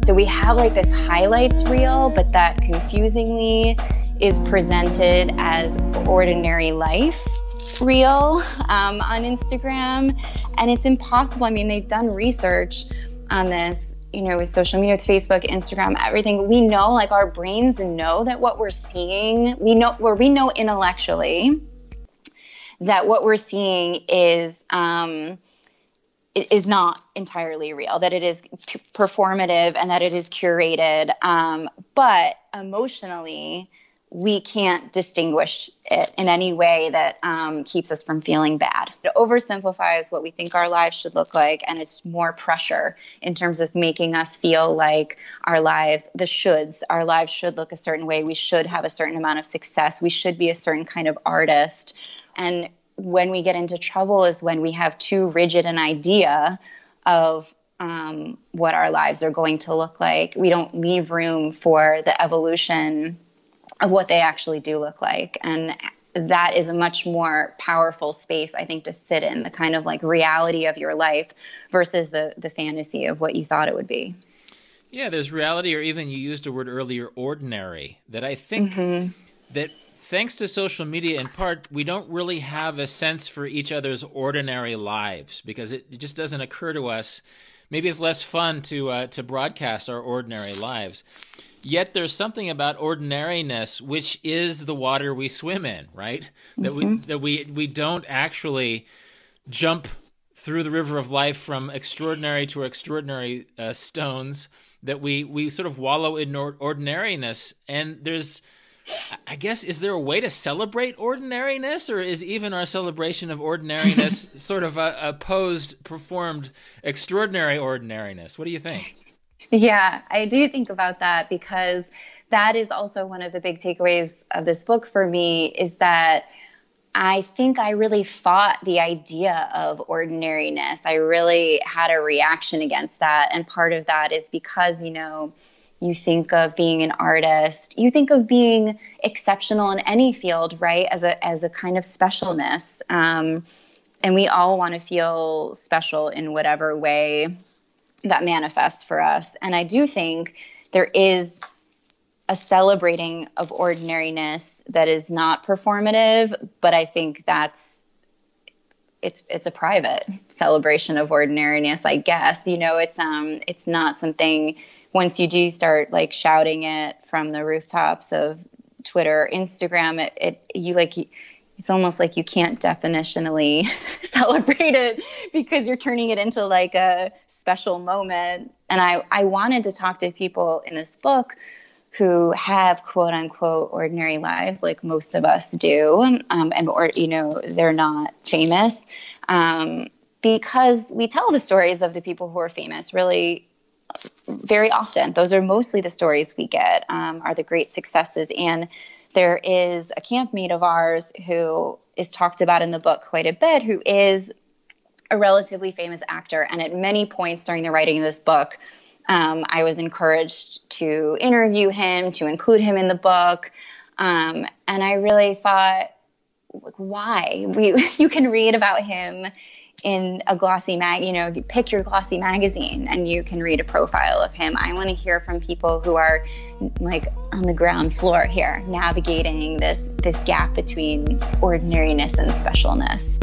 So we have like this highlights reel, but that confusingly is presented as ordinary life reel on Instagram. And it's impossible. I mean, they've done research on this, you know, with social media, with Facebook, Instagram, everything. We know, like, our brains know that what we're seeing, we know intellectually that what we're seeing is not entirely real, that it is performative and that it is curated. But emotionally, we can't distinguish it in any way that keeps us from feeling bad. It oversimplifies what we think our lives should look like, and it's more pressure in terms of making us feel like our lives should look a certain way. We should have a certain amount of success. We should be a certain kind of artist. And when we get into trouble is when we have too rigid an idea of what our lives are going to look like. We don't leave room for the evolution of what they actually do look like. And that is a much more powerful space, I think, to sit in, the kind of like reality of your life versus the fantasy of what you thought it would be. Yeah, there's reality, or even you used a word earlier, ordinary, that I think that thanks to social media, in part, we don't really have a sense for each other's ordinary lives, because it just doesn't occur to us. Maybe it's less fun to broadcast our ordinary lives. Yet there's something about ordinariness, which is the water we swim in, right? That we don't actually jump through the river of life from extraordinary to extraordinary stones, that we sort of wallow in ordinariness. And there's, I guess, is there a way to celebrate ordinariness, or is even our celebration of ordinariness sort of a posed, performed extraordinary ordinariness? What do you think? Yeah, I do think about that, because that is also one of the big takeaways of this book for me, is that I think I really fought the idea of ordinariness. I really had a reaction against that. And part of that is because, you know, you think of being an artist, you think of being exceptional in any field, right, as a kind of specialness. And we all want to feel special in whatever way that manifests for us. And I do think there is a celebrating of ordinariness that is not performative, but I think it's a private celebration of ordinariness, I guess. You know, it's not something, once you do start like shouting it from the rooftops of Twitter, Instagram, it's almost like you can't definitionally celebrate it, because you're turning it into like a special moment. And I wanted to talk to people in this book who have quote unquote ordinary lives, like most of us do, or you know, they're not famous, because we tell the stories of the people who are famous really very often. Those are mostly the stories we get, are the great successes. And there is a campmate of ours who is talked about in the book quite a bit, who is a relatively famous actor. And at many points during the writing of this book, I was encouraged to interview him, to include him in the book. And I really thought, like, why? You can read about him in a glossy you pick your glossy magazine and you can read a profile of him. I want to hear from people who are like on the ground floor here, navigating this gap between ordinariness and specialness.